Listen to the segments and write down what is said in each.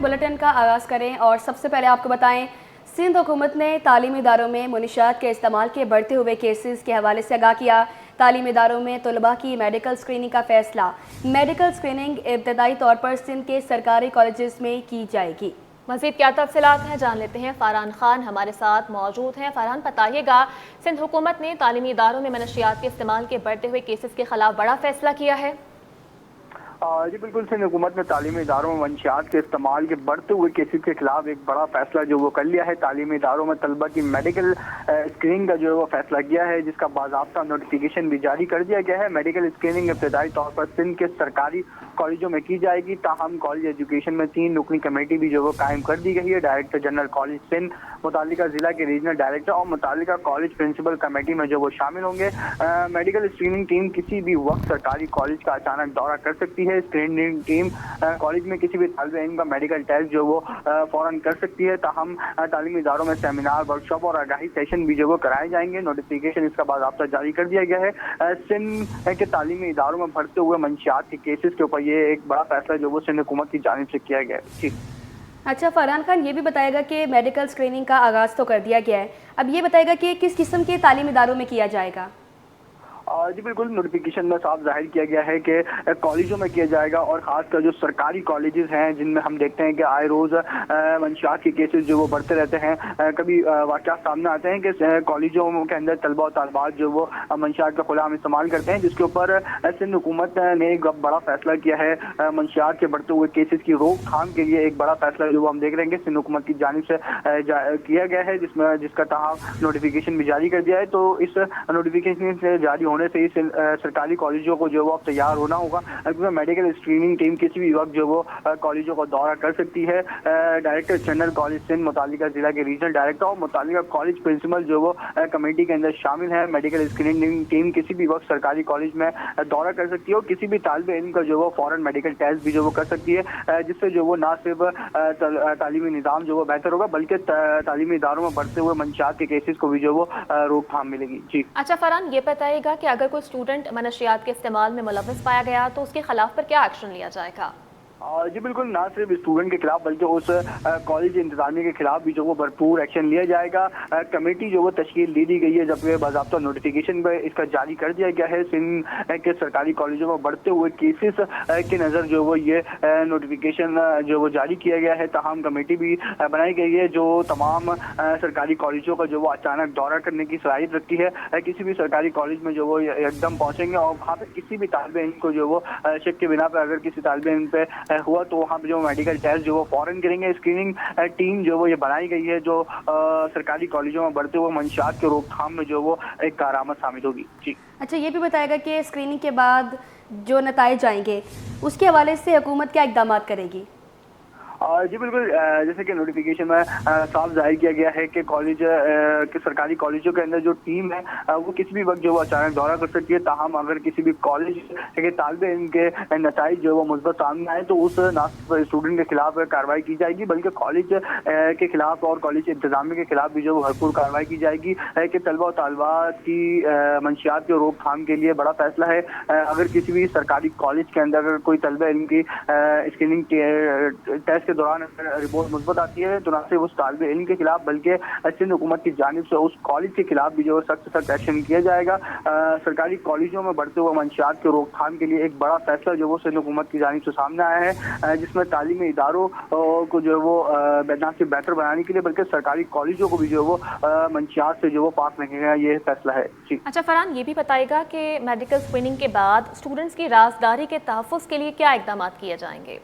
Bulletin का आगाज़ करें और सबसे पहले आपको बताएं, सिंध हुकूमत ने तालीमी इदारों में मुनशियात के इस्तेमाल के बढ़ते हुए केसेस के हवाले से आगाह किया। तालीमी इदारों में तलबा की मेडिकल स्क्रीनिंग का फैसला। मेडिकल स्क्रीनिंग इब्तदाई तौर पर सिंध के सरकारी कॉलेजेस में की जाएगी। मज़ीद क्या तफसीलात हैं जान लेते हैं। फरहान खान हमारे साथ मौजूद हैं। फरहान, बताइएगा, सिंध हुकूमत ने तालीमी इदारों में मनशियात के इस्तेमाल के बढ़ते हुए केसेस के खिलाफ बड़ा फैसला किया है। जी बिल्कुल, सिंध हुकूमत ने तालीमी इदारों में मंशियात के इस्तेमाल के बढ़ते हुए केसेस के खिलाफ एक बड़ा फैसला जो वो कर लिया है। तालीमी इदारों में तलबा की मेडिकल स्क्रीनिंग का जो है वो फैसला किया है, जिसका बाज़ाब्ता नोटिफिकेशन भी जारी कर दिया गया है। मेडिकल स्क्रीनिंग इब्तदाई तौर पर सिंध के सरकारी कॉलेजों में की जाएगी। ताहम कॉलेज एजुकेशन में 3 रुकनी कमेटी भी जो वो कायम कर दी गई है। डायरेक्टर जनरल कॉलेज सिंध, मुतालिका जिला के रीजनल डायरेक्टर और मुतालिका कॉलेज प्रिंसिपल कमेटी में जो वो शामिल होंगे। मेडिकल स्क्रीनिंग टीम किसी भी वक्त सरकारी कॉलेज का अचानक दौरा कर सकती है। स्क्रीनिंग टीम कॉलेज में किसी भी तालिब इल्म का मेडिकल टेस्ट जो वो फौरन कर सकती है। ताहम तालीमी इदारों में सेमिनार, वर्कशॉप और आगाही सेशन भी जो वो कराए जाएंगे। नोटिफिकेशन इसका बाज़ाब्ता जारी कर दिया गया है। सिंध के तालीमी इदारों में बढ़ते हुए मंशियात के केसेस के ऊपर ये एक बड़ा फैसला जो वो सिंध हुकूमत की जानिब से किया गया है। अच्छा फरहान खान, ये भी बताएगा कि मेडिकल स्क्रीनिंग का आगाज़ तो कर दिया गया है, अब ये बताएगा कि किस किस्म के तालीमी इदारों में किया जाएगा। जी बिल्कुल, नोटिफिकेशन में साफ जाहिर किया गया है कि कॉलेजों में किया जाएगा और खासकर जो सरकारी कॉलेजेस हैं जिनमें हम देखते हैं कि आए रोज़ मंशियात के केसेस जो वो बढ़ते रहते हैं। कभी वाक़यात सामने आते हैं कि कॉलेजों के अंदर तलबा और तालिबात जो वो मंशियात का खुलेआम इस्तेमाल करते हैं, जिसके ऊपर सिंध हुकूमत ने एक बड़ा फैसला किया है। मंशियात के बढ़ते हुए केसेस की रोकथाम के लिए एक बड़ा फैसला जो हम देख रहे हैं सिंध हुकूमत की जानिब से किया गया है, जिसका ताहम नोटिफिकेशन भी जारी कर दिया है। तो इस नोटिफिकेशन से जारी होने से इस सरकारी कॉलेजों को जो वो अब तैयार होना होगा, क्योंकि मेडिकल स्क्रीनिंग टीम किसी भी वक्त जो वो कॉलेजों का दौरा कर सकती है। डायरेक्टर जनरल कॉलेज सिंध, मुतालिका जिला के रीजनल डायरेक्टर और मुतालिका कॉलेज प्रिंसिपल जो वो कमेटी के अंदर शामिल है। मेडिकल स्क्रीनिंग टीम किसी भी वक्त सरकारी कॉलेज में दौरा कर सकती है और किसी भी तालिब इल्म का जो वो फौरन मेडिकल टेस्ट भी जो वो कर सकती है, जिससे जो वो ना सिर्फ तालीमी निज़ाम जो वो बेहतर होगा, बल्कि तालीमी इदारों में बढ़ते हुए मंशियात के केसेस को भी जो वो रोकथाम मिलेगी। जी अच्छा फरहान, ये बताइएगा कि अगर कोई स्टूडेंट मनशियात के इस्तेमाल में मुलव्वस पाया गया तो उसके खिलाफ पर क्या एक्शन लिया जाएगा। जी बिल्कुल, ना सिर्फ स्टूडेंट के खिलाफ बल्कि उस कॉलेज इंतजामिया के खिलाफ भी जो वो भरपूर एक्शन लिया जाएगा। कमेटी जो वो तश्कील दी गई है, जबकि बाज़ाब्ता नोटिफिकेशन पर इसका जारी कर दिया गया है। सिंध के सरकारी कॉलेजों में बढ़ते हुए केसेस के नज़र जो वो ये नोटिफिकेशन जो वो जारी किया गया है। ताहम कमेटी भी बनाई गई है जो तमाम सरकारी कॉलेजों का जो वो अचानक दौरा करने की सलाहियत रखती है। किसी भी सरकारी कॉलेज में जो वो एकदम पहुँचेंगे और वहाँ पर किसी भी तालिब इल्म को जो वो शक के बिना पर अगर किसी तालिब इल्म पे हुआ तो वहाँ पे जो मेडिकल टेस्ट जो वो फौरन करेंगे। स्क्रीनिंग टीम जो वो ये बनाई गई है जो सरकारी कॉलेजों में बढ़ते हुए मंशियात के रोकथाम में जो वो एक कारआमद साबित होगी। जी अच्छा, ये भी बताएगा कि स्क्रीनिंग के बाद जो नताइज आएंगे उसके हवाले से हुकूमत क्या इक़दाम करेगी। जी बिल्कुल, जैसे कि नोटिफिकेशन में साफ जाहिर किया गया है कि कॉलेज के सरकारी कॉलेजों के अंदर जो टीम है वो किसी भी वक्त जो वो अचानक दौरा कर सकती है। ताहम अगर किसी भी कॉलेज के तालिब इल्म के नताइज जो वो मुस्बत सामने आए तो उस ना स्टूडेंट के खिलाफ कार्रवाई की जाएगी, बल्कि कॉलेज के खिलाफ और कॉलेज इंतजामिया के खिलाफ भी जो भरपूर कार्रवाई की जाएगी। कि तलबा और तालिबात की मंशियात के रोकथाम के लिए बड़ा फैसला है। अगर किसी भी सरकारी कॉलेज के अंदर अगर कोई तलबा इल्म की स्क्रीनिंग टेस्ट के दौरान रिपोर्ट मुस्बत आती है तो ना सिर्फ उस तालिब इल्म के खिलाफ बल्कि सिंध हुकूमत की जानिब से उस कॉलेज के खिलाफ भी जो सख्त एक्शन किया जाएगा। सरकारी कॉलेजों में बढ़ते हुए मंशियात के रोकथाम के लिए एक बड़ा फैसला जो वो सिंध हुकूमत की जानिब से सामने आया है, जिसमें तालीमी इदारों को जो वो ना सिर्फ बेहतर बनाने के लिए बल्कि सरकारी कॉलेजों को भी जो वो मंशियात से जो वो पाक रखने का ये फैसला है। जी अच्छा फरहान, ये भी बताएगा कि मेडिकल स्क्रीनिंग के बाद स्टूडेंट्स की राजदारी के तहफ़्फ़ुज़ के लिए क्या इक़दाम किए जाएंगे।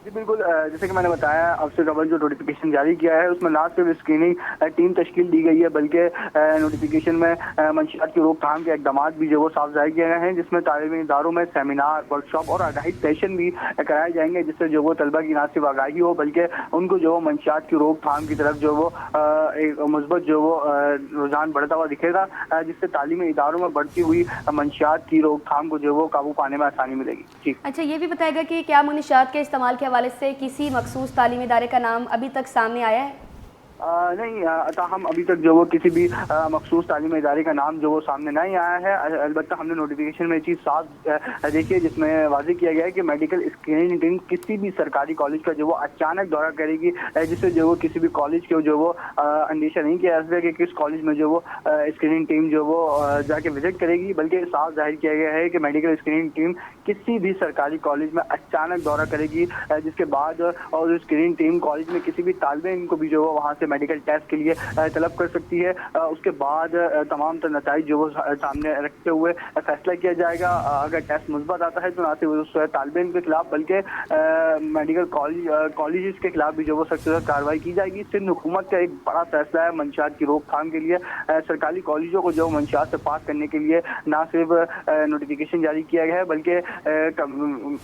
जी बिल्कुल, जैसे कि मैंने बताया अब से कबल जो नोटिफिकेशन जारी किया है उसमें ना सिर्फ स्क्रीनिंग टीम तश्कील दी गई है, बल्कि नोटिफिकेशन में मंशियात की रोकथाम के इक़दाम भी जो वो साफ जाहिर किए गए हैं, जिसमें तालीमी इदारों में सेमिनार, वर्कशॉप और आगाही सेशन भी कराए जाएंगे, जिससे जो वो तलबा की ना सिर्फ आगाही हो बल्कि उनको जो मंशियात की रोकथाम की तरफ जो वो एक मुस्बत जो वो रुझान बढ़ता हुआ दिखेगा, जिससे तालीमी इदारों में बढ़ती हुई मंशियात की रोकथाम को जो वो काबू पाने में आसानी मिलेगी। ठीक, अच्छा, ये भी बताएगा कि क्या मुनशियात के इस्तेमाल के हवाले से किसी मखसूस तालीमी इदारे का नाम अभी तक सामने आया है। नहीं, ताहम अभी तक जो वो किसी भी मखसूस तालीमी इदारे का नाम जो वो सामने नहीं आया है। अलबत्ता हमने नोटिफिकेशन में ये चीज़ साफ देखी है, जिसमें वाज़ेह किया गया है कि मेडिकल स्क्रीनिंग टीम किसी भी सरकारी कॉलेज का जो वो अचानक दौरा करेगी, जिससे जो वो किसी भी कॉलेज के जो वो अंदेशा नहीं किया जा सकता कि किस कॉलेज में जो वो स्क्रीनिंग टीम जो वो जाके विजिट करेगी, बल्कि साफ जाहिर किया गया है कि मेडिकल स्क्रीनिंग टीम किसी भी सरकारी कॉलेज में अचानक दौरा करेगी, जिसके बाद और स्क्रीनिंग टीम कॉलेज में किसी भी तालिबे इल्म को भी जो वहाँ से मेडिकल टेस्ट के लिए तलब कर सकती है। उसके बाद तमाम तर नताइज जो वो सामने रखते हुए फैसला किया जाएगा। अगर टेस्ट मुस्बत आता है तो ना सिर्फ उस तालिबे इल्म के खिलाफ बल्कि मेडिकल कॉलेज के खिलाफ भी जो वो सख्त कार्रवाई की जाएगी। सिंध हुकूमत का एक बड़ा फैसला है मंशियात की रोकथाम के लिए। सरकारी कॉलेजों को जो मंशियात से पाक करने के लिए ना सिर्फ नोटिफिकेशन जारी किया गया है बल्कि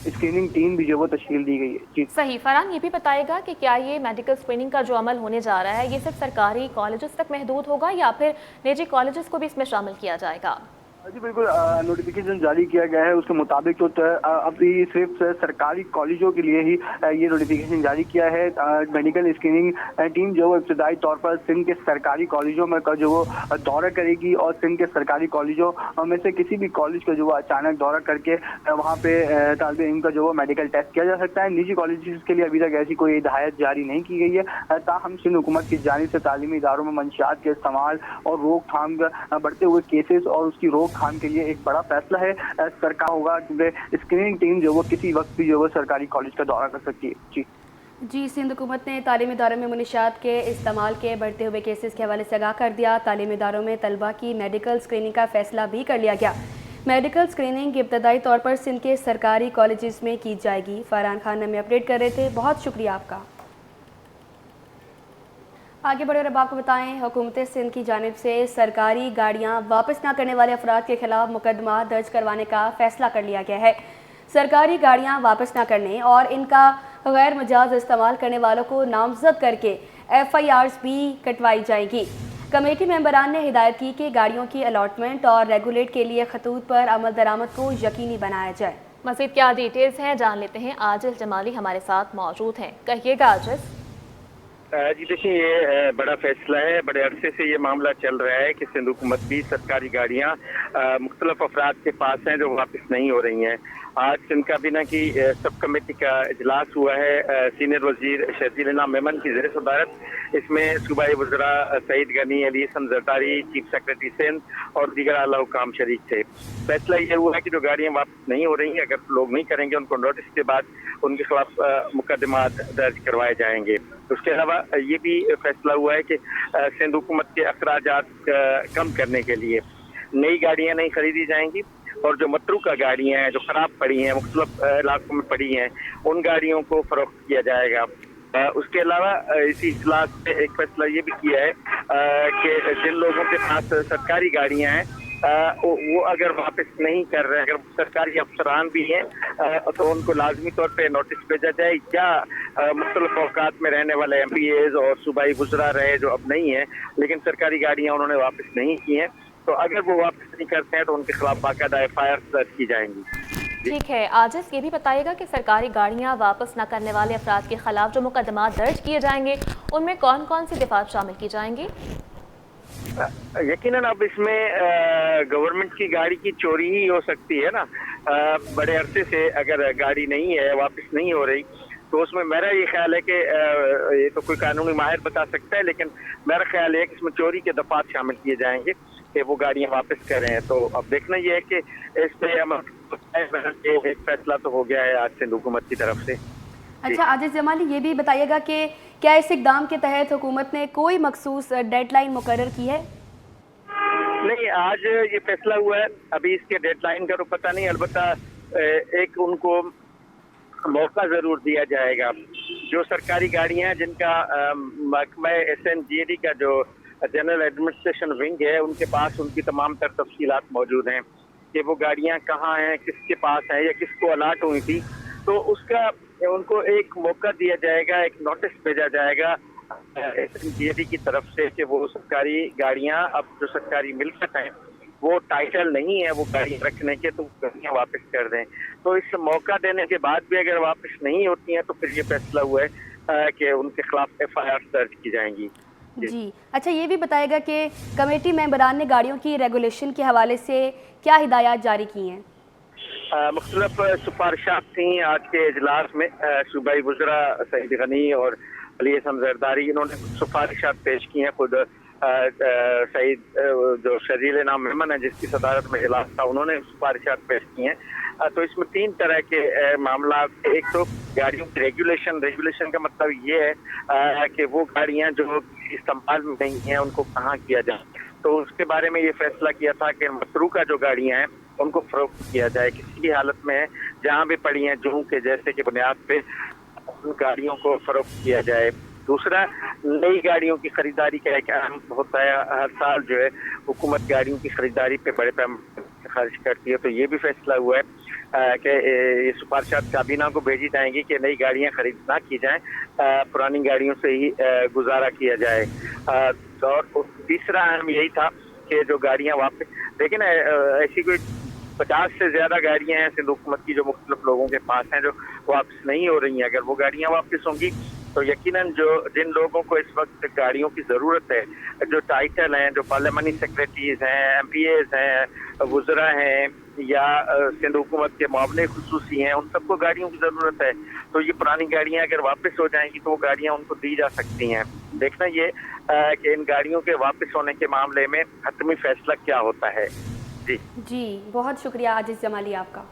स्क्रीनिंग टीम भी जो वो तश्कील दी गई है। सही। फरहान, ये भी बताएगा कि क्या ये मेडिकल स्क्रीनिंग का जो अमल होने जा रहा है ये सिर्फ सरकारी कॉलेजेस तक महदूद होगा या फिर निजी कॉलेजेस को भी इसमें शामिल किया जाएगा? जी बिल्कुल, नोटिफिकेशन जारी किया गया है उसके मुताबिक तो अभी सिर्फ सरकारी कॉलेजों के लिए ही ये नोटिफिकेशन जारी किया है। मेडिकल स्क्रीनिंग टीम जो वो इब्तदाई तौर पर सिंध के सरकारी कॉलेजों में का जो वो दौरा करेगी और सिंध के सरकारी कॉलेजों में से किसी भी कॉलेज का जो वो अचानक दौरा करके वहाँ पे तालिब इल्म का जो वो मेडिकल टेस्ट किया जा सकता है। निजी कॉलेज के लिए अभी तक ऐसी कोई हिदायत जारी नहीं की गई है। ताहम सिंध हुकूमत की जानिब से तालीमी इदारों में मंशियात के इस्तेमाल और रोकथाम बढ़ते हुए केसेस और उसकी रोकथाम के लिए एक बड़ा फैसला है। सरकार होगा क्योंकि स्क्रीनिंग टीम जो वो किसी वक्त भी जो वो सरकारी कॉलेज का दौरा कर सकती है। जी, सिंध हुकूमत ने तालीमी इदारों में मुनशियात के इस्तेमाल के बढ़ते हुए केसेस के हवाले से आगाह कर दिया। तालीमी इदारों में तलबा की मेडिकल स्क्रीनिंग का फैसला भी कर लिया गया। मेडिकल स्क्रीनिंग इब्तदाई तौर पर सिंध के सरकारी कॉलेजेस में की जाएगी। फरहान खान हमें अपडेट कर रहे थे, बहुत शुक्रिया आपका। आगे बढ़े और अब आपको बताएं, हुकूमत सिंध की जानिब से सरकारी गाड़ियां वापस न करने वाले अफराद के खिलाफ मुकदमा दर्ज करवाने का फैसला कर लिया गया है। सरकारी गाड़ियां वापस न करने और इनका गैर मजाज इस्तेमाल करने वालों को नामजद करके FIRs भी कटवाई जाएगी। कमेटी मेंबरान ने हिदायत की कि गाड़ियों की अलॉटमेंट और रेगुलेट के लिए खतूत पर अमल दरामद को यकीनी बनाया जाए। मज़ीद क्या डिटेल्स हैं जान लेते हैं। आजिल जमाली हमारे साथ मौजूद हैं, कहिएगा आजिल। जी देखिए, ये बड़ा फैसला है। बड़े अरसे से ये मामला चल रहा है कि सिंध हुकूमत भी सरकारी गाड़ियाँ मुख्तलिफ अफराद के पास हैं जो वापस नहीं हो रही हैं। आज सिंध काबीना की सब कमेटी का इजलास हुआ है। सीनियर वजीर शहजील इनाम मेमन की ज़ेर सदारत इसमें सूबाई वज़रा सईद गनी, अली हसन ज़रदारी, चीफ सेक्रेटरी सिंध और दीगर आला हुकाम शरीक थे। फैसला ये हुआ है कि जो गाड़ियाँ वापस नहीं हो रही हैं, अगर लोग नहीं करेंगे उनको नोटिस के बाद उनके खिलाफ मुकदमा दर्ज करवाए जाएंगे। उसके अलावा ये भी फैसला हुआ है कि सिंध हुकूमत के अखराजात कम करने के लिए नई गाड़ियाँ नहीं खरीदी जाएंगी और जो मतरूका गाड़ियाँ हैं जो खराब पड़ी हैं, मुख्तलिफ इलाकों में पड़ी हैं, उन गाड़ियों को फरोख्त किया जाएगा। उसके अलावा इसी इजलास में एक फैसला ये भी किया है कि जिन लोगों के पास सरकारी गाड़ियाँ हैं वो अगर वापस नहीं कर रहे, अगर सरकारी अफसरान भी हैं तो उनको लाजमी तौर पे नोटिस भेजा जाए, या मुख्तलिफ औकात में रहने वाले MPAs और सूबाई गुजरा रहे जो अब नहीं है लेकिन सरकारी गाड़ियाँ उन्होंने वापस नहीं की हैं, तो अगर वो वापस नहीं करते हैं तो उनके खिलाफ बाकायदा FIR दर्ज की जाएंगी। ठीक है आजिज, ये भी बताइएगा कि सरकारी गाड़ियाँ वापस न करने वाले अफराद के खिलाफ जो मुकदमा दर्ज किए जाएंगे उनमें कौन कौन सी दफात शामिल की जाएंगी? यकीनन अब इसमें गवर्नमेंट की गाड़ी की चोरी ही हो सकती है ना। बड़े अरसे से अगर गाड़ी नहीं है, वापस नहीं हो रही, तो उसमें मेरा ये ख्याल है कि ये तो कोई कानूनी माहिर बता सकता है, लेकिन मेरा ख्याल है कि इसमें चोरी के दफात शामिल किए जाएंगे कि वो गाड़ियाँ वापस करें। तो अब देखना ये है कि इस पे एक फैसला तो हो गया है आज सिंध हुकूमत की तरफ से। अच्छा आजिज जमाली, ये भी बताइएगा कि क्या इस इक़दाम के तहत हुकूमत ने कोई मखसूस डेडलाइन मुकर्रर की है? नहीं, आज ये फैसला हुआ है, अभी इसके डेडलाइन का तो पता नहीं, अलबत्ता एक उनको मौका जरूर दिया जाएगा। जो सरकारी गाड़ियां हैं जिनका महकमा SNGAD का जो जनरल एडमिनिस्ट्रेशन विंग है उनके पास उनकी तमाम तर तफसीलात मौजूद हैं कि वो गाड़ियां कहाँ हैं, किसके पास हैं या किसको अलाट हुई थी, तो उसका उनको एक मौका दिया जाएगा, एक नोटिस भेजा जाएगा SNGAD की तरफ से कि वो सरकारी गाड़ियां, अब जो सरकारी मिल्कियत हैं वो टाइटल नहीं है वो गाड़ियाँ रखने के, तो गाड़ियाँ वापस कर दें। तो इस मौका देने के बाद भी अगर वापस नहीं होती हैं तो फिर ये फैसला हुआ है कि उनके खिलाफ FIR दर्ज की जाएंगी। जी, अच्छा ये भी बताएगा कि कमेटी मेंबरान ने गाड़ियों की रेगुलेशन के हवाले से क्या हिदायत जारी की हैं? मुख्तलिफ सिफारिशात थी आज के इजलास में। सूबाई वज़रा सईद गनी और अली हसन जरदारी इन्होंने सिफारिशात पेश की हैं। खुद सईद जो शरील नाम मेमन है जिसकी सदारत में इजलास था, उन्होंने सिफारिशात पेश की हैं। तो इसमें 3 तरह के मामला। एक तो गाड़ियों की रेगुलेशन का मतलब ये है कि वो गाड़ियां जो इस्तेमाल में नहीं हैं उनको कहाँ किया जाए। तो उसके बारे में ये फैसला किया था कि मसरूका जो गाड़ियां हैं उनको फरोख्त किया जाए किसी भी हालत में, जहाँ भी पड़ी हैं जूं के जैसे की बुनियाद पे उन गाड़ियों को फरोख्त किया जाए। दूसरा, नई गाड़ियों की खरीदारी का एक अहम होता है। हर साल जो है हुकूमत गाड़ियों की खरीदारी पे बड़े पैमाने पर खर्च करती है। तो ये भी फैसला हुआ है कि ये सिफारिशात काबीना को भेजी जाएंगी कि नई गाड़ियां खरीद ना की जाएं, पुरानी गाड़ियों से ही गुजारा किया जाए। और तीसरा अहम यही था कि जो गाड़ियां वापस, लेकिन ऐसी कोई 50 से ज्यादा गाड़ियां हैं सिंध हुकूमत की जो मुख्तलिफ लोगों के पास हैं जो वापस नहीं हो रही हैं। अगर वो गाड़ियां वापस होंगी तो यकीनन जो जिन लोगों को इस वक्त गाड़ियों की ज़रूरत है, जो टाइटल हैं, जो पार्लियामानी सेक्रेटरीज हैं, MPAs हैं, वज़रा हैं या सिंध हुकूमत के मामले खुसूसी हैं, उन सबको गाड़ियों की ज़रूरत है। तो ये पुरानी गाड़ियां अगर वापस हो जाएंगी तो वो गाड़ियां उनको दी जा सकती हैं। देखना ये कि इन गाड़ियों के वापस होने के मामले में हतमी फैसला क्या होता है। जी, बहुत शुक्रिया आजिज़ जमाली आपका।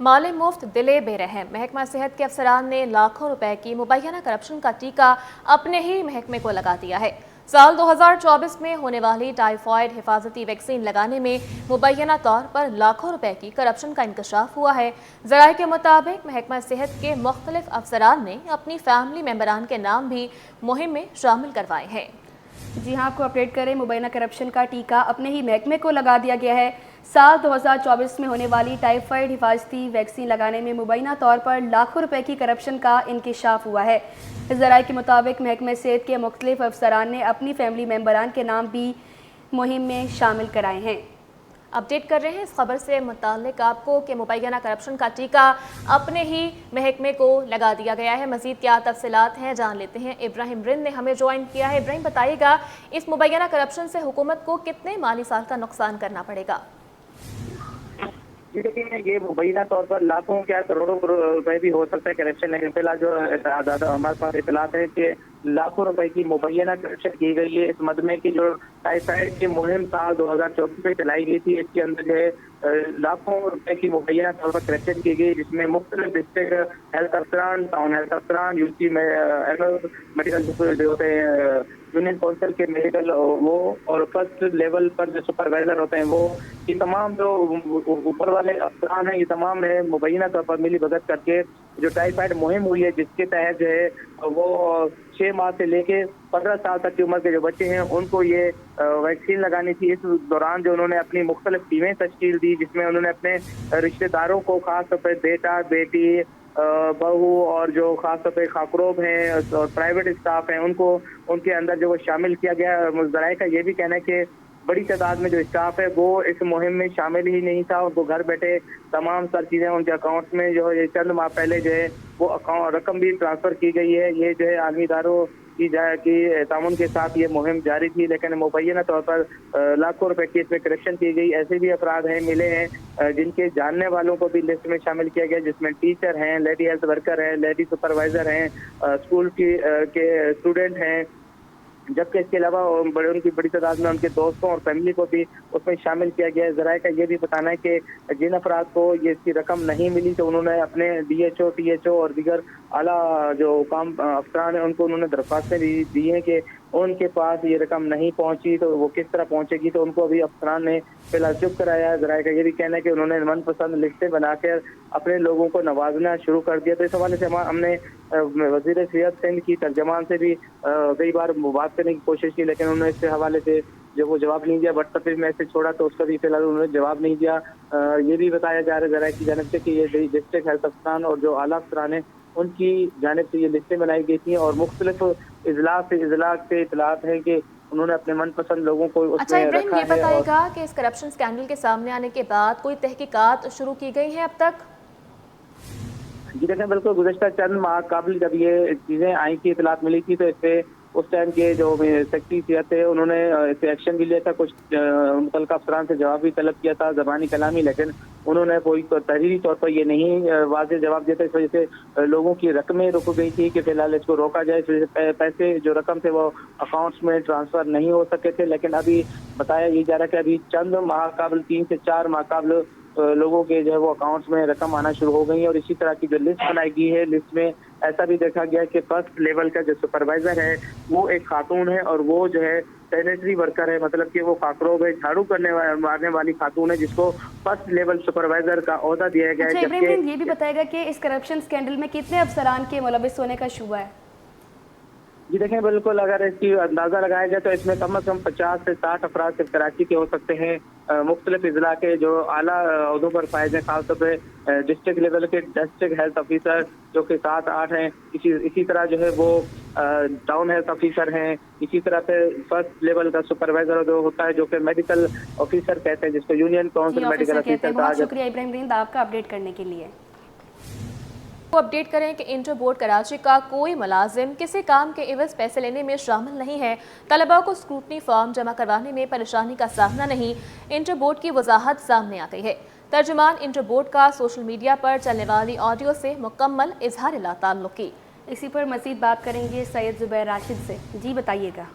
माले मुफ्त दिले बेरहम, महकमा सेहत के अफसरान ने लाखों रुपए की मुबैना करप्शन का टीका अपने ही महकमे को लगा दिया है। साल 2024 में होने वाली टाइफाइड हिफाजती वैक्सीन लगाने में मुबैना तौर पर लाखों रुपए की करप्शन का इंकशाफ हुआ है। ज़राए के मुताबिक महकमा सेहत के मुख्तलिफ अफसरान ने अपनी फैमिली मेंबरान के नाम भी मुहिम में शामिल करवाए हैं। जी हाँ, आपको अपडेट करें, मुबैना करप्शन का टीका अपने ही महकमे को लगा दिया गया है। साल 2024 में होने वाली टाइफाइड हिफाजती वैक्सीन लगाने में मुबैना तौर पर लाखों रुपए की करप्शन का इंकशाफ हुआ है। ज़राए के मुताबिक महकमे सेहत के मुख्तलिफ अफसरान ने अपनी फैमिली मेंबरान के नाम भी मुहिम में शामिल कराए हैं। अपडेट कर रहे हैं इस खबर से मुताल्लिक आपको कि मुबैना करप्शन का टीका अपने ही महकमे को लगा दिया गया है। मज़ीद क्या तफसीलात हैं जान लेते हैं। इब्राहिम रिंद ने हमें ज्वाइन किया है। इब्राहिम, बताइएगा इस मुबैना करप्शन से हुकूमत को कितने माली साल का नुकसान करना पड़ेगा? देखिए, ये मुबैना तौर पर लाखों क्या करोड़ों रुपए भी हो सकता है करप्शन, लेकिन फिलहाल जो हमारे पास इतलात है कि लाखों रुपए की मुबैना करप्शन की गई है। इस मद में की जो टाइफाइड की मुहिम साल 2024 में चलाई गई थी, इसके अंदर जो है लाखों रुपए की मुबैना तौर पर करप्शन की गई, जिसमें मुख्तलिफ डिस्ट्रिक्ट हेल्थ अफसरान, टाउन हेल्थ अफसरान, यूसी में मेडिकल जो होते हैं, यूनियन काउंसिल के मेडिकल वो और फर्स्ट लेवल पर जो सुपरवाइजर होते हैं वो, ये तमाम जो ऊपर वाले अफसरान हैं, ये तमाम है मुबैना तौर पर मिली भगत करके जो टाइफाइड मुहिम हुई है, जिसके तहत जो है वो 6 माह से लेके 15 साल तक की उम्र के जो बच्चे हैं उनको ये वैक्सीन लगानी थी। इस दौरान जो उन्होंने अपनी मुख्तलिफ टीमें तश्कील दी, जिसमें उन्होंने अपने रिश्तेदारों को, खास तौर पर बेटा, बेटी, बहू और जो खास तौर पे खाकरोब हैं और प्राइवेट स्टाफ हैं, उनको उनके अंदर जो वो शामिल किया गया। ज़राए का ये भी कहना है कि बड़ी तादाद में जो स्टाफ है वो इस मुहिम में शामिल ही नहीं था। उनको घर बैठे तमाम सारी चीज़ें उनके अकाउंट में जो है चंद माह पहले जो है वो अकाउंट रकम भी ट्रांसफ़र की गई है। ये जो है आलमी इदारों की तामुन के साथ ये मुहिम जारी थी, लेकिन मुबैना तौर पर लाखों रुपए की इसमें करप्शन की गई। ऐसे भी अफराद हैं मिले हैं जिनके जानने वालों को भी लिस्ट में शामिल किया गया, जिसमें टीचर हैं, लेडी हेल्थ वर्कर हैं, लेडी सुपरवाइजर हैं, स्कूल के स्टूडेंट हैं, जबकि इसके अलावा उनकी बड़ी तादाद में उनके दोस्तों और फैमिली को भी उसमें शामिल किया गया है। ज़राए का ये भी बताना है कि जिन अफराद को ये इसकी रकम नहीं मिली तो उन्होंने अपने DHO, THO और दीगर आला जो काम अफसरान हैं उनको उन्होंने दरख्वास्तें दी हैं कि उनके पास ये रकम नहीं पहुंची तो वो किस तरह पहुंचेगी, तो उनको अभी अफसरान ने फिलहाल चुप कराया है। ज़राए का ये भी कहना है कि उन्होंने मनपसंद लिस्टें बनाकर अपने लोगों को नवाजना शुरू कर दिया। तो इस हवाले से हमने वज़ीर सेहत सिंध की तर्जमान से भी कई बार बात करने की कोशिश की, लेकिन उन्होंने इस हवाले से जो वो जवाब नहीं दिया। व्हाट्सएप पे मैसेज छोड़ा तो उसका भी फिलहाल उन्होंने जवाब नहीं दिया। ये भी बताया जा रहा है ज़राए की जानिब से कि ये डिस्ट्रिक्ट हेल्थ अफसरान और जो आला अफसरान हैं उनकी जानिब से ये लिस्टें बनाई गई थी और मुख्तलिफ इजलास से इतलात है कि उन्होंने अपने मनपसंद लोगों को उसमें अच्छा इब्राहिम, रखा ये है। बताइएगा कि इस करप्शन स्कैंडल के सामने आने के बाद कोई तहकीकात शुरू की गई है अब तक? जी देखें, बिल्कुल गुज़श्ता चंद माह कबल जब ये चीज़ें आई की इतलात मिली थी, तो इस पे उस टाइम के जो सेक्रेटरी सेहत थे उन्होंने इस पे एक्शन भी लिया था, कुछ मुतल्लिका अफसरान से जवाब भी तलब किया था ज़बानी कलामी, लेकिन उन्होंने कोई तहरीरी तौर पर ये नहीं वाज़ेह जवाब दिया था। इस वजह से लोगों की रकमें रुक गई थी कि फिलहाल इसको रोका जाए। इस वजह से पैसे जो रकम थे वो अकाउंट्स में ट्रांसफ़र नहीं हो सके थे, लेकिन अभी बताया ये जा रहा है कि अभी चंद माह कबल 3 से 4 माह कबल लोगों के जो है वो अकाउंट्स में रकम आना शुरू हो गई है। और इसी तरह की जो लिस्ट बनाई गई है, लिस्ट में ऐसा भी देखा गया कि फर्स्ट लेवल का जो सुपरवाइजर है वो एक खातून है, और वो जो है सैनिटरी वर्कर है, मतलब कि वो फाकरों में झाड़ू मारने वाली खातून है, जिसको फर्स्ट लेवल सुपरवाइजर का ओहदा दिया गया है। इब्राहिम, ये भी बताएगा कि इस करप्शन स्कैंडल में कितने अफसरान के मुलविस होने का शुबा है? जी देखें, बिल्कुल अगर इसकी अंदाजा लगाया जाए तो इसमें कम से कम 50 से 60 अफराद सिर्फ कराची के हो सकते हैं। मुख्तलिफ इजला के जो आला ओहदों पर फायज हैं, खासतौर पर डिस्ट्रिक्ट लेवल के डिस्ट्रिक्ट हेल्थ ऑफिसर जो कि 7-8 हैं, इसी तरह जो है वो टाउन हेल्थ ऑफिसर हैं, इसी तरह से फर्स्ट लेवल का सुपरवाइजर जो होता है जो कि मेडिकल ऑफिसर कहते हैं, जिसको यूनियन काउंसिल मेडिकल ऑफिसर कहा जाता है। बहुत शुक्रिया इब्राहिम रिंद आपका अपडेट करने के लिए। को अपडेट करें कि इंटर बोर्ड कराची का कोई मुलाजिम किसी काम के एवज पैसे लेने में शामिल नहीं है। तलबा को स्क्रूटनी फॉर्म जमा करवाने में परेशानी का सामना नहीं, इंटर बोर्ड की वजाहत सामने आ गई है। तर्जुमान इंटर बोर्ड का सोशल मीडिया पर चलने वाली ऑडियो से मुकम्मल इजहार ला ताल्लुकी। इसी पर मजीद बात करेंगे सैयद जुबैर राशिद से। जी बताइएगा।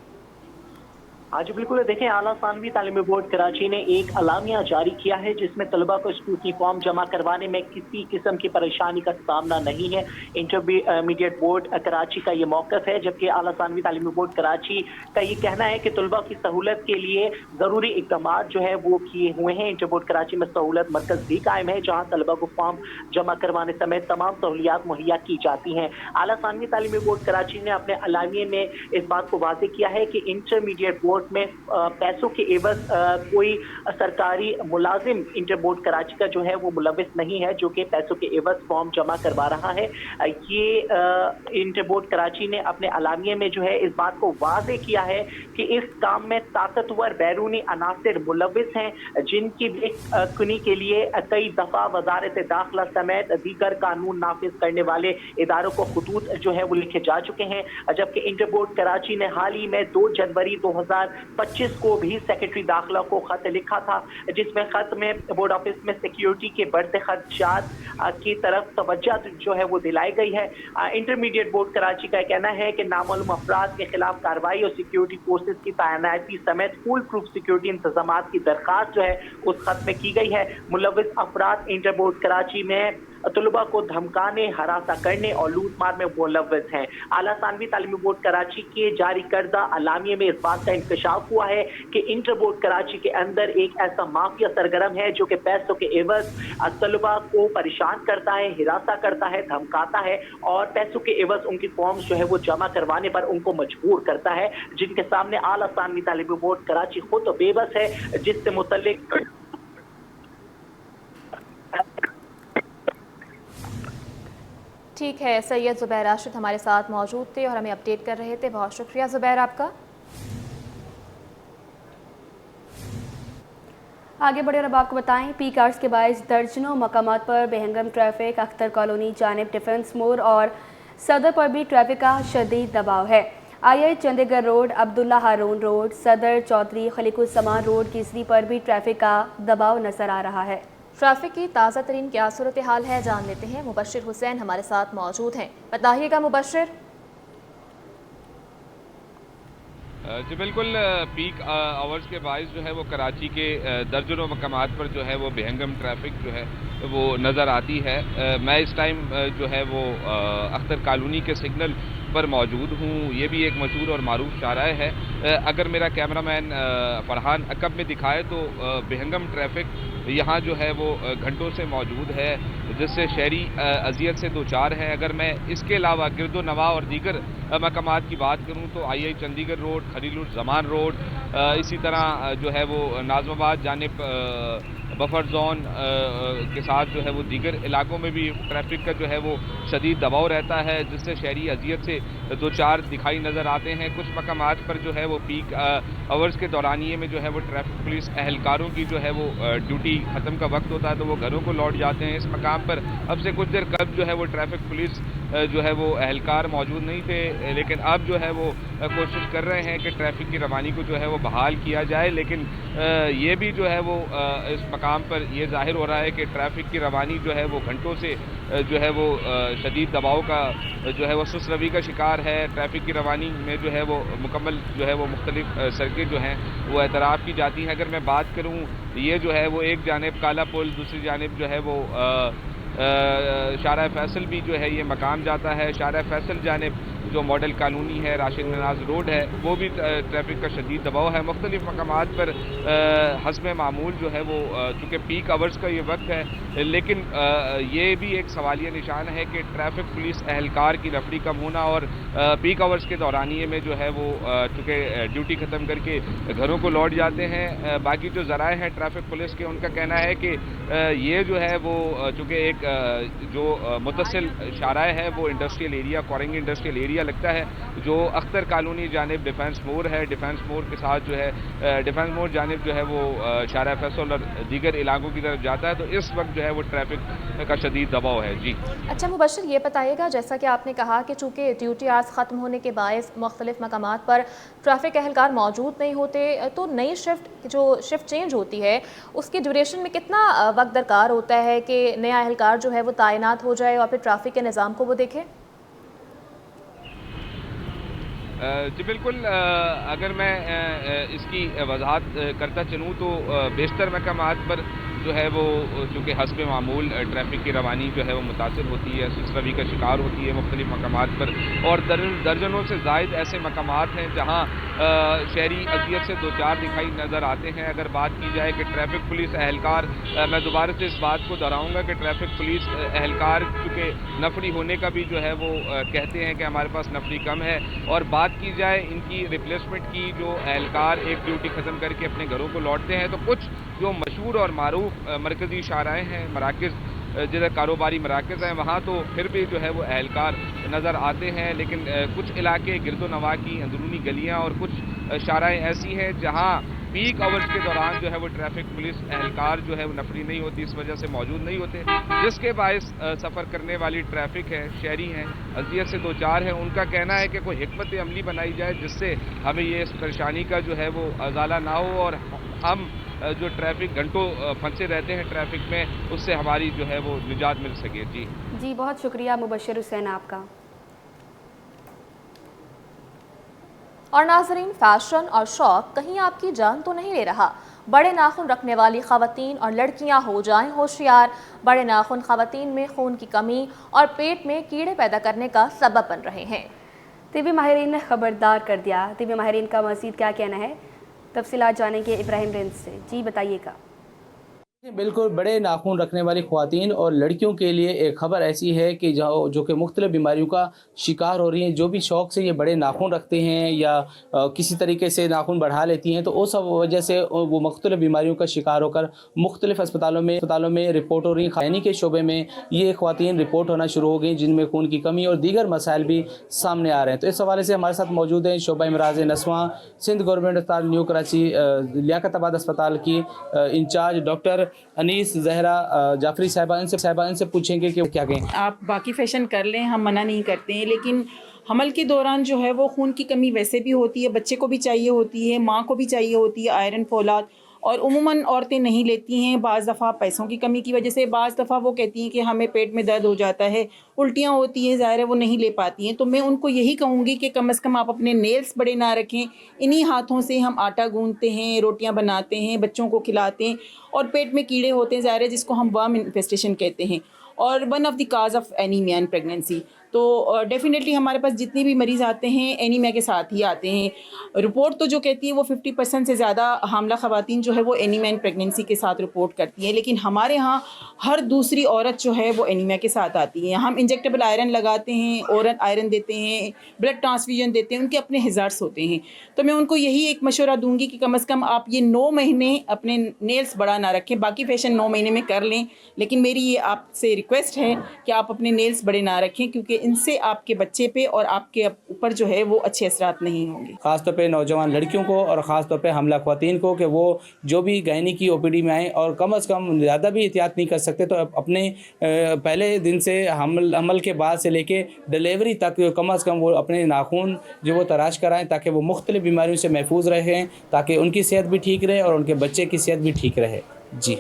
हाँ जी बिल्कुल, देखें, आला सानवी तालीमी बोर्ड कराची ने एक अलामिया जारी किया है जिसमें तलबा को स्क्रूटनी फॉर्म जमा करवाने में किसी किस्म की परेशानी का सामना नहीं है। इंटरमीडिएट बोर्ड कराची का ये मौक़िफ़ है, जबकि आला सानवी तालीमी बोर्ड कराची का ये कहना है कि तलबा की सहूलत के लिए ज़रूरी इक़दाम जो है वो किए हुए हैं। इंटर बोर्ड कराची में सहूलत मरकज़ भी कायम है, जहाँ तलबा को फॉर्म जमा करवाने समेत तमाम सहूलियात मुहैया की जाती हैं। आला सानवी तालीमी बोर्ड कराची ने अपने अलामिये में इस बात को वाज़ेह किया है कि इंटरमीडिएट बोर्ड में पैसों के एवज कोई सरकारी मुलाजिम इंटर बोर्ड कराची का जो है वो मुलविस नहीं है, जो कि पैसों के एवज फॉर्म जमा करवा रहा है। ये इंटर बोर्ड कराची ने अपने अलामिये में जो है इस बात को वाज़ेह किया है कि इस काम में ताकतवर बैरूनी अनासिर मुलविस हैं, जिनकी बेकुनी के लिए कई दफ़ा वजारत दाखिला समेत दीगर कानून नाफिज करने वाले इदारों को खतूत जो है वो लिखे जा चुके हैं। जबकि इंटर बोर्ड कराची ने हाल ही में 2 जनवरी 2025 को भी सेक्रेटरी दाखिला को खत लिखा था, जिसमें खत में बोर्ड ऑफिस में सिक्योरिटी के बढ़ते खर्चात की तरफ तवज्जो जो है वो दिलाई गई है। इंटरमीडिएट बोर्ड कराची का कहना है कि नामालूम अफराद के खिलाफ कार्रवाई और सिक्योरिटी फोर्सेज की तैनाती समेत फुल प्रूफ सिक्योरिटी इंतजाम की दरखास्त जो है उस खत में की गई है। मुलविस अफराद इंटर बोर्ड कराची में तलबा को धमकाने, हरासा करने और लूट मार में मुलव्वस हैं। आला सानवी तालीमी बोर्ड कराची के जारी करदा अलामिये में इस बात का इंकशाफ हुआ है कि इंटर बोर्ड कराची के अंदर एक ऐसा माफिया सरगर्म है जो कि पैसों के एवज तलबा को परेशान करता है, हिरासा करता है, धमकाता है और पैसों के एवज उनकी फॉर्म्स जो है वो जमा करवाने पर उनको मजबूर करता है, जिनके सामने आला सानवी तालीमी बोर्ड कराची खुद बेबस है, जिससे मुतल्लिक ठीक है। सैयद जुबैर राशिद हमारे साथ मौजूद थे और हमें अपडेट कर रहे थे। बहुत शुक्रिया जुबैर आपका। आगे बढ़े और अब आपको बताएं, पीक आवर्स के बायस दर्जनों मकामात पर बेहंगम ट्रैफिक। अख्तर कॉलोनी जानिब डिफेंस मोड़ और सदर पर भी ट्रैफिक का शदीद दबाव है। आई चंडीगढ़ रोड, अब्दुल्ला हारून रोड, सदर चौधरी खलीकुस्समान रोड, केसरी पर भी ट्रैफिक का दबाव नजर आ रहा है। ट्रैफिक की ताज़ा तरीन क्या सूरत हाल है जान लेते हैं। मुबश्शिर हुसैन हमारे साथ मौजूद हैं, बताइएगा मुबश्शिर। जी बिल्कुल, पीक आवर्स के बायस जो है वो कराची के दर्जनों मकामात पर जो है वो बेहंगम ट्रैफिक जो है वो नज़र आती है। मैं इस टाइम जो है वो अख्तर कॉलोनी के सिग्नल पर मौजूद हूँ। ये भी एक मशहूर और मारूफ शाहराह है। अगर मेरा कैमरामैन फरहान अकब में दिखाए तो बेहंगम ट्रैफिक यहाँ जो है वो घंटों से मौजूद है, जिससे शहरी अजियत से दो चार है। अगर मैं इसके अलावा गिरदो नवा और दीगर मकामात की बात करूँ तो आई चंडीगढ़ रोड, खलीलुर जमान रोड, इसी तरह जो है वो नाज़माबाद जानिब बफर जोन के साथ जो है वो दीगर इलाकों में भी ट्रैफिक का जो है वो शदीद दबाव रहता है, जिससे शहरी अजियत से दो चार दिखाई नज़र आते हैं। कुछ मकामात पर जो है वो पीक आवर्स के दौरानिए में जो है वो ट्रैफिक पुलिस एहलकारों की जो है वो ड्यूटी ख़त्म का वक्त होता है तो वो घरों को लौट जाते हैं। इस मकाम पर अब से कुछ देर कब जो है वो ट्रैफिक पुलिस जो है वो एहलकार मौजूद नहीं थे, लेकिन अब जो है वो कोशिश कर रहे हैं कि ट्रैफिक की रवानी को जो है वो बहाल किया जाए। लेकिन ये भी जो है वो इस मकाम पर ये ज़ाहिर हो रहा है कि ट्रैफिक की रवानी जो है वो घंटों से जो है वो शदीद दबाव का जो है वो सुस्त रवि का शिकार है। ट्रैफिक की रवानी में जो है वो मुकम्मल जो है वो मुख्तलिफ सड़कें जो हैं वो एतराफ़ की जाती हैं। अगर मैं बात करूँ, ये जो है वो एक जानिब काला पुल, दूसरी जानिब जो है वो शारा फैसल भी जो है ये मकाम जाता है। शारा फैसल जानिब जो मॉडल कॉलोनी है, राशिद नवाज रोड है, वो भी ट्रैफिक का शदीद दबाव है। मुख्तलिफ मकामात पर हस्ब मामूल जो है वो चूँकि पीक आवर्स का ये वक्त है, लेकिन ये भी एक सवालिया निशान है कि ट्रैफिक पुलिस एहलकार की नफरी कम होना और पीक आवर्स के दौरानिए में जो है वो चूँकि ड्यूटी ख़त्म करके घरों को लौट जाते हैं। बाकी जो ज़राए हैं ट्रैफिक पुलिस के, उनका कहना है कि ये जो है वो चूँकि एक जो मुतसिल शाराए है वो industrial area, Korangi industrial area लगता है, जो अख्तर कॉलोनी जानिब डिफेंस मोड़ है, डिफेंस मोड़ के साथ जो है डिफेंस मोड़ जानिब जो है वो शारा फैसल और दीगर इलाकों की तरफ जाता है। तो इस वक्त जो है वो ट्रैफिक का शदीद दबाव है। जी अच्छा मुबश्शिर, ये बताइएगा, जैसा कि आपने कहा कि चूँकि ड्यूटी आवर्स ख़त्म होने के बायस मुख्तलिफ मकामात पर ट्रैफिक एहलकार मौजूद नहीं होते, तो नई शिफ्ट चेंज होती है उसकी ड्यूरेशन में कितना वक्त दरकार होता है कि नया एहलकार जो है वो तैनात हो जाए और फिर ट्रैफिक के निज़ाम को वो देखे? जी बिल्कुल, अगर मैं इसकी वजाहत करता चलूँ तो बेशतर मकामात पर जो है वो चूँकि हस्ब मामूल ट्रैफिक की रवानी जो है वो मुतासर होती है, सुस्त रवि का शिकार होती है मुख्तलिफ मकामात पर। और दर्जनों से ज़ायद ऐसे मकामात हैं जहाँ शहरी अजियत से दो चार दिखाई नज़र आते हैं। अगर बात की जाए कि ट्रैफिक पुलिस एहलकार, मैं दोबारा से इस बात को दोहराऊँगा कि ट्रैफिक पुलिस एहलकार चूँकि नफरी होने का भी जो है वो कहते हैं कि हमारे पास नफरी कम है। और बात की जाए इनकी रिप्लेसमेंट की, जो एहलकार एक ड्यूटी ख़त्म करके अपने घरों को लौटते हैं, तो कुछ जो मशहूर और मारूफ मरकज़ी शाराएँ हैं, मराकज़ जिधर कारोबारी मराकज़ हैं, वहाँ तो फिर भी जो है वो एहलकार नज़र आते हैं। लेकिन कुछ इलाके गिरदोनवा की अंदरूनी गलियाँ और कुछ शाराएँ ऐसी हैं जहाँ पीक आवर्स के दौरान जो है वो ट्रैफिक पुलिस एहलकार जो है वो नफरी नहीं होती, इस वजह से मौजूद नहीं होते, जिसके बायस सफ़र करने वाली ट्रैफिक है, शहरी हैं, अजियत से दो चार हैं। उनका कहना है कि कोई हिकमत अमली बनाई जाए जिससे हमें ये इस परेशानी का जो है वो अजाला ना हो और हम जो ट्रैफिक घंटों फंसे रहते हैं ट्रैफिक में, उससे हमारी जो है वो निजात मिल सके। जी बहुत शुक्रिया मुबश्शिर हुसैन आपका। और नाज़रीन, फैशन और शौक कहीं आपकी जान तो नहीं ले रहा। बड़े नाखून रखने वाली ख़वातीन और लड़कियां हो जाएं होशियार। बड़े नाखून ख़वातीन में खून की कमी और पेट में कीड़े पैदा करने का सबब बन रहे हैं। तिब्बी माहिरीन ने खबरदार कर दिया। तिब्बी माहिरीन का मज़ीद क्या कहना है, तफसीलात जानेंगे इब्राहिम रेंज से। जी बताइएगा। बिल्कुल, बड़े नाखून रखने वाली ख़वातीन और लड़कियों के लिए एक ख़बर ऐसी है कि जो कि मुख्तलिफ़ बीमारियों का शिकार हो रही हैं। जो भी शौक़ से ये बड़े नाखून रखते हैं या किसी तरीके से नाखून बढ़ा लेती हैं, तो उस वजह से वो मुख्तलिफ़ बीमारियों का शिकार होकर मुख्तलिफ़ अस्पतालों में रिपोर्ट हो रही हैं। खैनी के शोबे में ये ख़वातीन रिपोर्ट होना शुरू हो गई, जिनमें खून की कमी और दीगर मसाइल भी सामने आ रहे हैं। तो इस हवाले से हमारे साथ मौजूद हैं शोबा इमराज़ नस्वां सिंध गवर्नमेंट अस्पताल न्यू कराची लियाकताबाद अस्पताल की इंचार्ज डॉक्टर अनीस ज़हरा जाफरी साहिबा, इनसे पूछेंगे कि क्या कहें। आप बाकी फैशन कर लें, हम मना नहीं करते हैं, लेकिन हमल के दौरान जो है वो खून की कमी वैसे भी होती है, बच्चे को भी चाहिए होती है, माँ को भी चाहिए होती है आयरन फौलाद, और उमूमन औरतें नहीं लेती हैं। बाज़ दफ़ा पैसों की कमी की वजह से, बाज़ दफ़ा वो कहती हैं कि हमें पेट में दर्द हो जाता है, उल्टियाँ होती हैं, ज़ाहिर है वो नहीं ले पाती हैं। तो मैं उनको यही कहूँगी कि कम से कम आप अपने नेल्स बड़े ना रखें। इन्हीं हाथों से हम आटा गूंदते हैं, रोटियाँ बनाते हैं, बच्चों को खिलाते हैं, और पेट में कीड़े होते हैं ज़ाहिर है, जिसको हम वर्म इन्फेस्टेशन कहते हैं, और one of the cause of anaemia in pregnancy. تو ڈیفینیٹلی ہمارے پاس جتنے بھی مریض آتے ہیں اینیمیا کے ساتھ ہی آتے ہیں. رپورٹ تو جو کہتی ہے وہ 50% سے زیادہ حاملہ خواتین جو ہے وہ اینیمیا اینڈ پریگنینسی کے ساتھ رپورٹ کرتی ہیں, لیکن ہمارے ہاں ہر دوسری عورت جو ہے وہ اینیمیا کے ساتھ آتی ہے. ہم انجیکٹیبل آئرن لگاتے ہیں, اورل آئرن دیتے ہیں, بلڈ ٹرانسفیوژن دیتے ہیں, ان کے اپنے ہزارڈس ہوتے ہیں. تو میں ان کو یہی ایک مشورہ دوں گی کہ کم از کم آپ یہ 9 مہینے اپنے نیلس بڑا نہ رکھیں. باقی فیشن 9 مہینے میں کر لیں, لیکن میری یہ آپ سے ریکویسٹ ہے کہ آپ اپنے نیلس بڑے نہ رکھیں, کیونکہ ان سے آپ کے بچے پہ اور آپ کے اوپر جو ہے وہ اچھے اثرات نہیں ہوں گے. خاص طور پہ نوجوان لڑکیوں کو اور خاص طور پہ حاملہ خواتین کو کہ وہ جو بھی گائنی کی OPD میں آئیں اور کم از کم زیادہ بھی احتیاط نہیں کر سکتے تو اپنے پہلے دن سے حمل کے بعد سے لے کے ڈلیوری تک کم از کم وہ اپنے ناخن جو وہ تراش کرائیں تاکہ وہ مختلف بیماریوں سے محفوظ رہیں, تاکہ ان کی صحت بھی ٹھیک رہے اور ان کے بچے کی صحت بھی ٹھیک رہے. جی.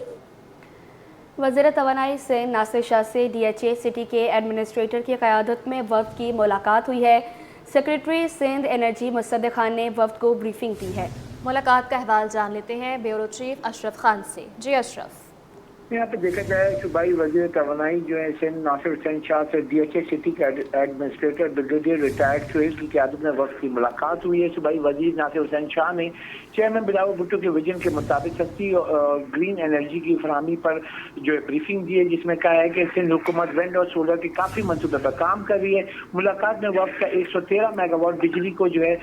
وزیر توانائی سندھ ناصر شاہ سے DHA سٹی کے ایڈمنسٹریٹر کی قیادت میں وفد کی ملاقات ہوئی ہے. سیکریٹری سندھ انرجی مصدق خان نے وفد کو بریفنگ دی ہے. ملاقات کا احوال جان لیتے ہیں بیورو چیف اشرف خان سے. جی اشرف. یہاں پہ دیکھا جائے صوبائی وزیر توانائی جو ہے سندھ ناصر حسین شاہ سے DHA سٹی کے ایڈمنسٹریٹر بریگیڈیئر ریٹائرڈ سہیل کی قیادت میں وفد کی ملاقات ہوئی ہے. صوبائی وزیر ناصر حسین شاہ نے چیئرمین بلاول بھٹو کے ویژن کے مطابق سستی اور گرین انرجی کی فراہمی پر جو ہے بریفنگ دی ہے, جس میں کہا ہے کہ سندھ حکومت ونڈ اور سولر کے کافی منصوبے پر کام کر رہی ہے. ملاقات میں وفد کا 113 میگا واٹ بجلی کو جو ہے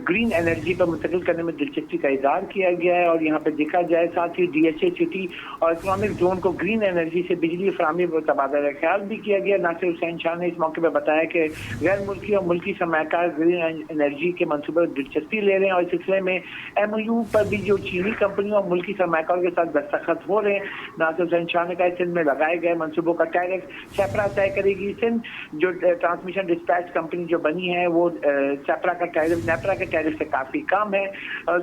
گرین انرجی پر منتقل کرنے میں دلچسپی کا اظہار کیا گیا ہے. اور یہاں پہ دیکھا جائے ساتھ ہی DHA سٹی اور اکنامک زون کو گرین انرجی سے بجلی فراہمی پر تبادلہ خیال بھی کیا گیا. ناصر حسین شاہ نے اس موقع پہ بتایا کہ غیر ملکی اور ملکی سرمایہ کار گرین انرجی کے منصوبے پر دلچسپی لے رہے ہیں اور اس سلسلے میں MOU پر بھی جو چینی کمپنیوں اور ملکی سرمایہ کاروں کے ساتھ دستخط ہو رہے ہیں. ناصر حسین شاہ نے کہا سندھ میں لگائے گئے منصوبوں کا ٹیرف سیپرا طے کرے گی. سندھ جو ٹرانسمیشن ڈسپیچ کمپنی جو بنی ہے وہ سیپرا کا ٹیرف نیپرا کے ٹیرف سے کافی کم ہے.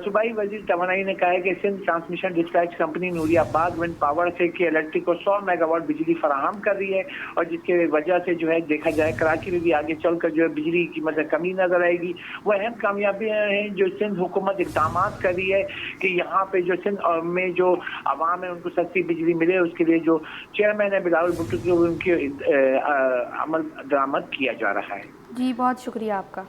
صوبائی وزیر توانائی نے کہا ہے کہ سندھ ٹرانسمیشن ڈسپیچ کمپنی نوری آباد ونڈ پاور سے کی الیکٹرک کو 100 میگا واٹ بجلی فراہم کر رہی ہے اور جس کی وجہ سے جو ہے دیکھا جائے کراچی میں بھی آگے چل کر جو ہے بجلی کی قیمت میں کمی نظر آئے گی. وہ اہم کامیابیاں ہیں جو سندھ حکومت اقدامات کر رہی ہے کہ یہاں پہ جو سندھ میں جو عوام ہے ان کو سستی بجلی ملے. اس کے لیے جو چیئرمین ہے بلاول بھٹو کی ان کی عمل درآمد کیا جا رہا ہے. جی بہت شکریہ آپ کا.